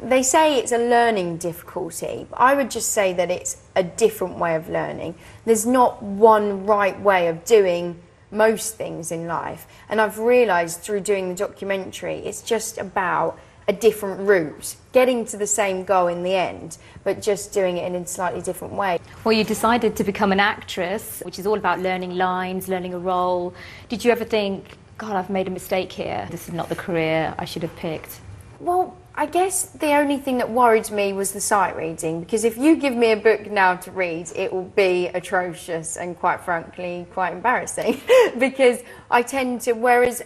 they say it's a learning difficulty. I would just say that it's a different way of learning. There's not one right way of doing most things in life. And I've realised through doing the documentary, it's just about a different route, getting to the same goal in the end, but just doing it in a slightly different way. Well, you decided to become an actress, which is all about learning lines, learning a role. Did you ever think, God, I've made a mistake here. This is not the career I should have picked? Well, I guess the only thing that worried me was the sight reading, because if you give me a book now to read, it will be atrocious and quite frankly quite embarrassing because I tend to, whereas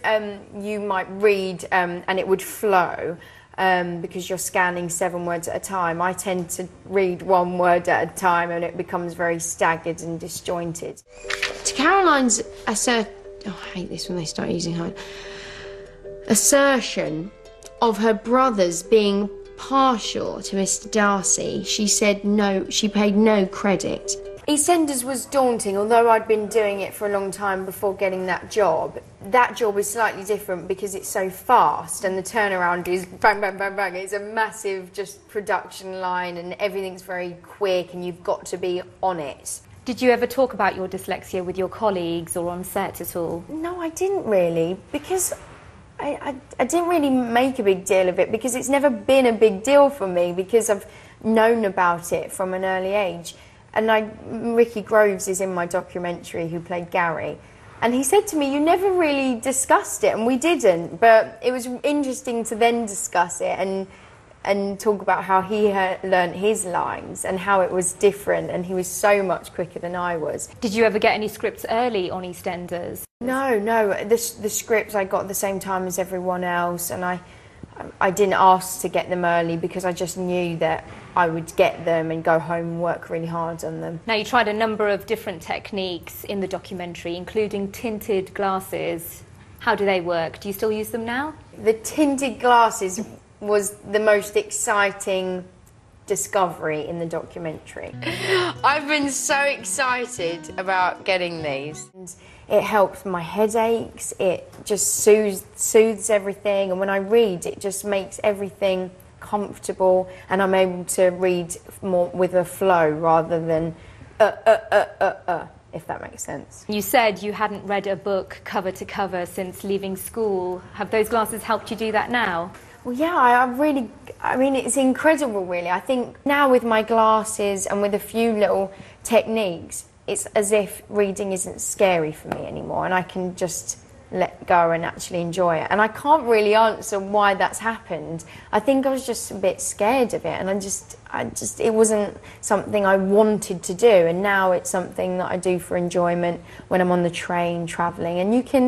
you might read and it would flow because you're scanning 7 words at a time, I tend to read 1 word at a time and it becomes very staggered and disjointed. To Caroline's I hate this when they start using hard. Assertion of her brothers being partial to Mr. Darcy, she said no, she paid no credit. EastEnders was daunting, although I'd been doing it for a long time before getting that job. That job is slightly different because it's so fast and the turnaround is bang, bang, bang, bang. It's a massive just production line and everything's very quick and you've got to be on it. Did you ever talk about your dyslexia with your colleagues or on set at all? No, I didn't really, because I didn't really make a big deal of it because it's never been a big deal for me because I've known about it from an early age. And Ricky Groves is in my documentary, who played Gary, and he said to me, you never really discussed it, and we didn't, but it was interesting to then discuss it and talk about how he had learnt his lines and how it was different, and he was so much quicker than I was. Did you ever get any scripts early on EastEnders? No, the scripts I got at the same time as everyone else, and I didn't ask to get them early because I just knew that I would get them and go home and work really hard on them. Now, you tried a number of different techniques in the documentary, including tinted glasses. How do they work? Do you still use them now? The tinted glasses was the most exciting discovery in the documentary. I've been so excited about getting these. It helps my headaches, it just soothes everything, and when I read it just makes everything comfortable and I'm able to read more with a flow rather than if that makes sense. You said you hadn't read a book cover to cover since leaving school. Have those glasses helped you do that now? Well, yeah, I mean, it's incredible, really. I think now with my glasses and with a few little techniques, it's as if reading isn't scary for me anymore and I can just let go and actually enjoy it. And I can't really answer why that's happened. I think I was just a bit scared of it and it wasn't something I wanted to do, and now it's something that I do for enjoyment when I'm on the train travelling, and you can